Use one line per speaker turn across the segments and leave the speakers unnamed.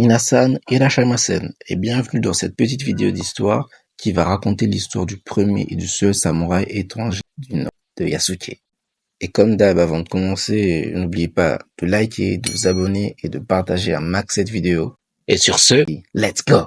Minasan irashimasen et bienvenue dans cette petite vidéo d'histoire qui va raconter l'histoire du premier et du seul samouraï étranger du nom de Yasuke. Et comme d'hab, avant de commencer, n'oubliez pas de liker, de vous abonner et de partager un max cette vidéo. Et sur ce, let's go!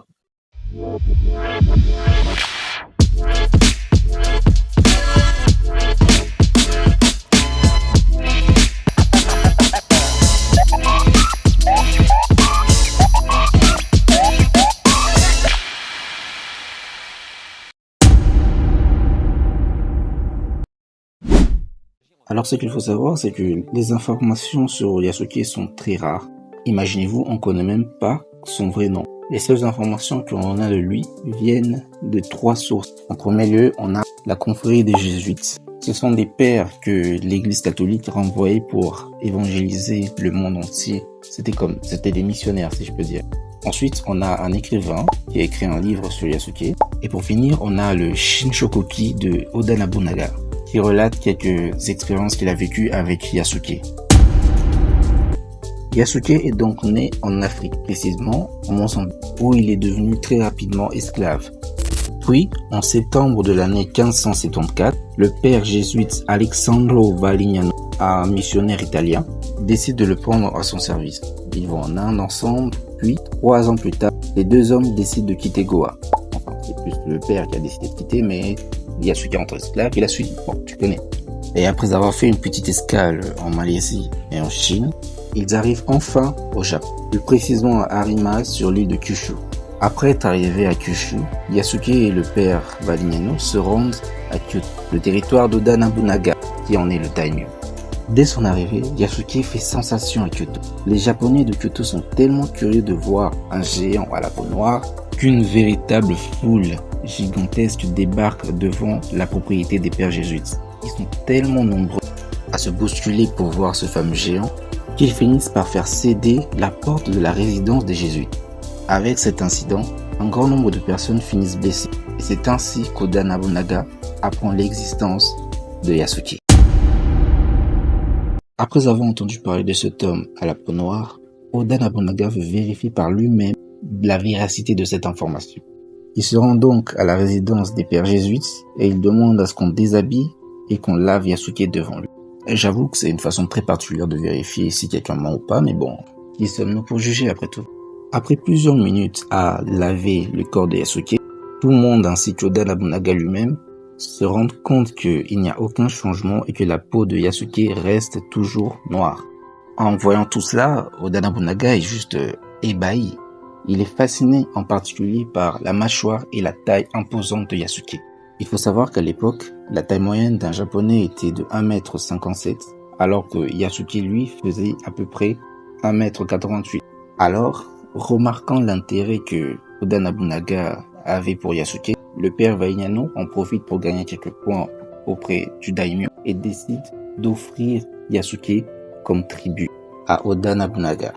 Alors ce qu'il faut savoir, c'est que les informations sur Yasuke sont très rares. Imaginez-vous, on connaît même pas son vrai nom. Les seules informations que l'on a de lui viennent de 3 sources. En premier lieu, on a la confrérie des jésuites. Ce sont des pères que l'église catholique renvoyait pour évangéliser le monde entier. C'était des missionnaires, si je peux dire. Ensuite, on a un écrivain qui a écrit un livre sur Yasuke. Et pour finir, on a le Shinshokoki de Oda Nobunaga, qui relate quelques expériences qu'il a vécues avec Yasuke. Yasuke est donc né en Afrique, précisément en Mozambique, où il est devenu très rapidement esclave. Puis, en septembre de l'année 1574, le père jésuite Alessandro Valignano, un missionnaire italien, décide de le prendre à son service. Ils vont en Inde ensemble, puis 3 ans plus tard, les 2 hommes décident de quitter Goa. Enfin, c'est plus le père qui a décidé de quitter, mais Yasuke entre esclave, il a suivi. Bon, tu connais. Et après avoir fait une petite escale en Malaisie et en Chine, ils arrivent enfin au Japon, plus précisément à Harima sur l'île de Kyushu. Après être arrivés à Kyushu, Yasuke et le père Valignano se rendent à Kyoto, le territoire d'Oda Nobunaga, qui en est le daimyo. Dès son arrivée, Yasuke fait sensation à Kyoto. Les Japonais de Kyoto sont tellement curieux de voir un géant à la peau noire qu'une véritable foule gigantesque débarque devant la propriété des pères jésuites. Ils sont tellement nombreux à se bousculer pour voir ce fameux géant qu'ils finissent par faire céder la porte de la résidence des jésuites. Avec cet incident, un grand nombre de personnes finissent blessées et c'est ainsi qu'Oda Nobunaga apprend l'existence de Yasuke. Après avoir entendu parler de cet homme à la peau noire, Oda Nobunaga veut vérifier par lui-même la véracité de cette information. Il se rend donc à la résidence des pères jésuites et il demande à ce qu'on déshabille et qu'on lave Yasuke devant lui. Et j'avoue que c'est une façon très particulière de vérifier si quelqu'un ment ou pas, mais bon, qui sommes-nous pour juger après tout? Après plusieurs minutes à laver le corps de Yasuke, tout le monde ainsi qu'Oda Nobunaga lui-même se rendent compte qu'il n'y a aucun changement et que la peau de Yasuke reste toujours noire. En voyant tout cela, Oda Nobunaga est juste ébahi. Il est fasciné en particulier par la mâchoire et la taille imposante de Yasuke. Il faut savoir qu'à l'époque, la taille moyenne d'un japonais était de 1m57, alors que Yasuke lui faisait à peu près 1m88. Alors, remarquant l'intérêt que Oda Nobunaga avait pour Yasuke, le père Valignano en profite pour gagner quelques points auprès du daimyo et décide d'offrir Yasuke comme tribut à Oda Nobunaga.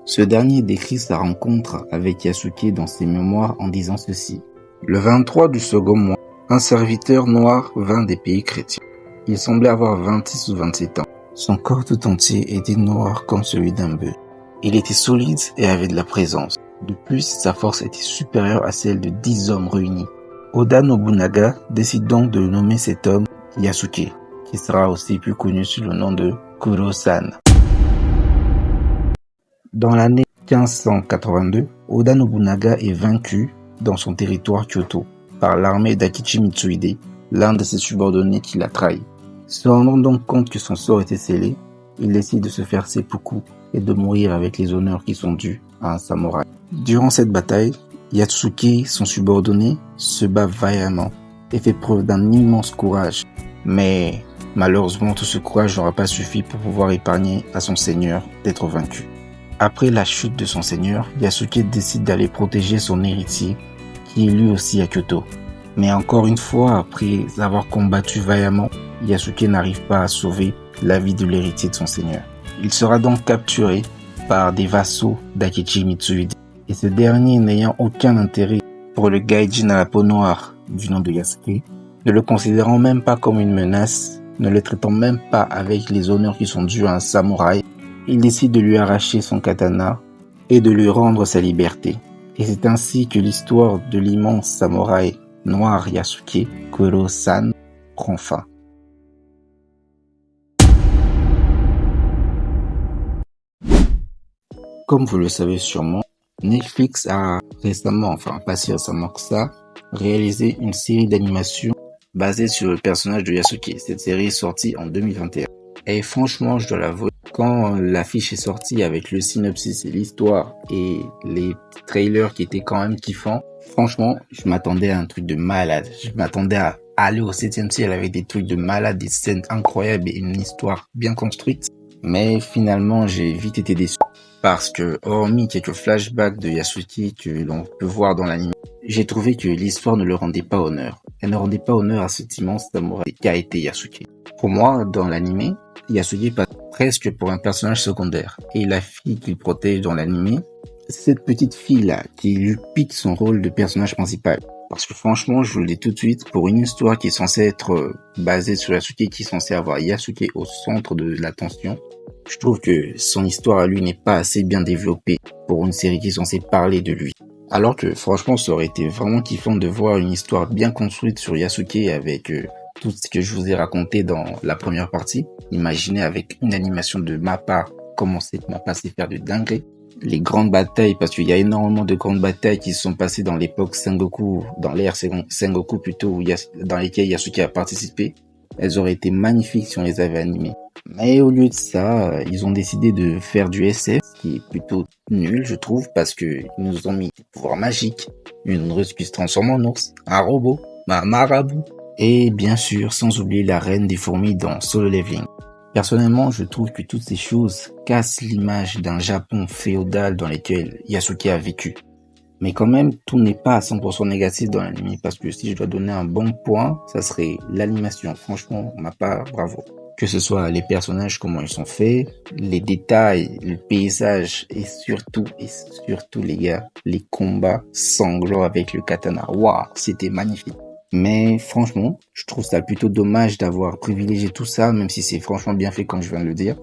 Ce dernier décrit sa rencontre avec Yasuke dans ses mémoires en disant ceci. Le 23 du second mois, un serviteur noir vint des pays chrétiens. Il semblait avoir 26 ou 27 ans. Son corps tout entier était noir comme celui d'un bœuf. Il était solide et avait de la présence. De plus, sa force était supérieure à celle de 10 hommes réunis. Oda Nobunaga décide donc de nommer cet homme Yasuke, qui sera aussi plus connu sous le nom de Kuro-san. Dans l'année 1582, Oda Nobunaga est vaincu dans son territoire Kyoto par l'armée d'Akichi Mitsuhide, l'un de ses subordonnés qui l'a trahi. Se rendant donc compte que son sort était scellé, il décide de se faire seppuku et de mourir avec les honneurs qui sont dus à un samouraï. Durant cette bataille, Yasuke, son subordonné, se bat vaillamment et fait preuve d'un immense courage. Mais malheureusement, tout ce courage n'aura pas suffi pour pouvoir épargner à son seigneur d'être vaincu. Après la chute de son seigneur, Yasuke décide d'aller protéger son héritier, qui est lui aussi à Kyoto. Mais encore une fois, après avoir combattu vaillamment, Yasuke n'arrive pas à sauver la vie de l'héritier de son seigneur. Il sera donc capturé par des vassaux d'Akichi Mitsuhide. Et ce dernier, n'ayant aucun intérêt pour le gaijin à la peau noire du nom de Yasuke, ne le considérant même pas comme une menace, ne le traitant même pas avec les honneurs qui sont dus à un samouraï, il décide de lui arracher son katana et de lui rendre sa liberté. Et c'est ainsi que l'histoire de l'immense samouraï noir Yasuke, Kuro-san, prend fin. Comme vous le savez sûrement, Netflix a récemment, pas si récemment que ça, réalisé une série d'animation basée sur le personnage de Yasuke. Cette série est sortie en 2021. Et franchement, je dois l'avouer, quand l'affiche est sortie avec le synopsis et l'histoire et les trailers qui étaient quand même kiffants, franchement, je m'attendais à un truc de malade. Je m'attendais à aller au 7e ciel avec des trucs de malade, des scènes incroyables et une histoire bien construite. Mais finalement, j'ai vite été déçu. Parce que, hormis quelques flashbacks de Yasuke que l'on peut voir dans l'anime, j'ai trouvé que l'histoire ne le rendait pas honneur. Elle ne rendait pas honneur à cet immense samouraï qu'a été Yasuke. Pour moi, dans l'anime, Yasuke passe presque pour un personnage secondaire. Et la fille qu'il protège dans l'anime, c'est cette petite fille-là qui lui pique son rôle de personnage principal. Parce que franchement, je vous le dis tout de suite, pour une histoire qui est censée être basée sur Yasuke, qui est censée avoir Yasuke au centre de l'attention, je trouve que son histoire à lui n'est pas assez bien développée pour une série qui est censée parler de lui. Alors que franchement, ça aurait été vraiment kiffant de voir une histoire bien construite sur Yasuke avec tout ce que je vous ai raconté dans la première partie. Imaginez avec une animation de Mappa, comment Mappa sait faire de dinguerie. Les grandes batailles, parce qu'il y a énormément de grandes batailles qui se sont passées dans l'époque Sengoku, dans l'ère Sengoku plutôt, dans lesquelles Yasuke a participé. Elles auraient été magnifiques si on les avait animées. Mais au lieu de ça, ils ont décidé de faire du SF, ce qui est plutôt nul, je trouve, parce que ils nous ont mis des pouvoirs magiques, une russe qui se transforme en ours, un robot, un marabout, et bien sûr, sans oublier la reine des fourmis dans Solo Leveling. Personnellement, je trouve que toutes ces choses cassent l'image d'un Japon féodal dans lequel Yasuke a vécu. Mais quand même, tout n'est pas à 100% négatif dans l'anime, parce que si je dois donner un bon point, ça serait l'animation. Franchement, Mappa, bravo. Que ce soit les personnages, comment ils sont faits, les détails, le paysage, et surtout les gars, les combats sanglants avec le katana. Waouh, c'était magnifique. Mais franchement, je trouve ça plutôt dommage d'avoir privilégié tout ça, même si c'est franchement bien fait comme je viens de le dire.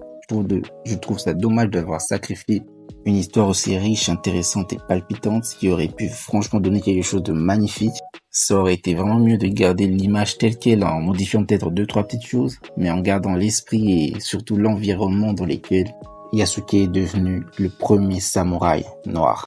Je trouve ça dommage d'avoir sacrifié une histoire aussi riche, intéressante et palpitante, qui aurait pu franchement donner quelque chose de magnifique. Ça aurait été vraiment mieux de garder l'image telle qu'elle en modifiant peut-être 2-3 petites choses, mais en gardant l'esprit et surtout l'environnement dans lequel Yasuke est devenu le premier samouraï noir.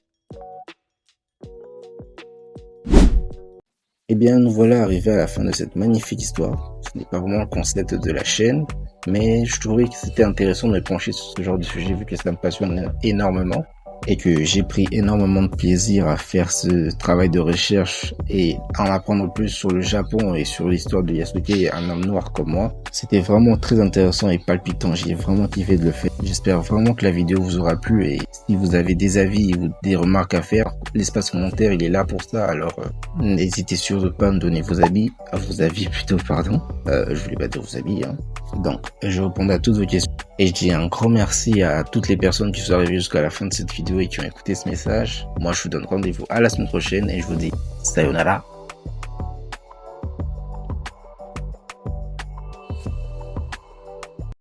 Eh bien, nous voilà arrivés à la fin de cette magnifique histoire. Ce n'est pas vraiment le concept de la chaîne, mais je trouvais que c'était intéressant de me pencher sur ce genre de sujet vu que ça me passionne énormément et que j'ai pris énormément de plaisir à faire ce travail de recherche et en apprendre plus sur le Japon et sur l'histoire de Yasuke, un homme noir comme moi. C'était vraiment très intéressant et palpitant, j'ai vraiment kiffé de le faire. J'espère vraiment que la vidéo vous aura plu et si vous avez des avis ou des remarques à faire, l'espace commentaire il est là pour ça, alors n'hésitez surtout pas à me donner vos avis, je voulais pas dire vos avis, Donc, je répondrai à toutes vos questions. Et je dis un grand merci à toutes les personnes qui sont arrivées jusqu'à la fin de cette vidéo et qui ont écouté ce message. Moi, je vous donne rendez-vous à la semaine prochaine et je vous dis sayonara.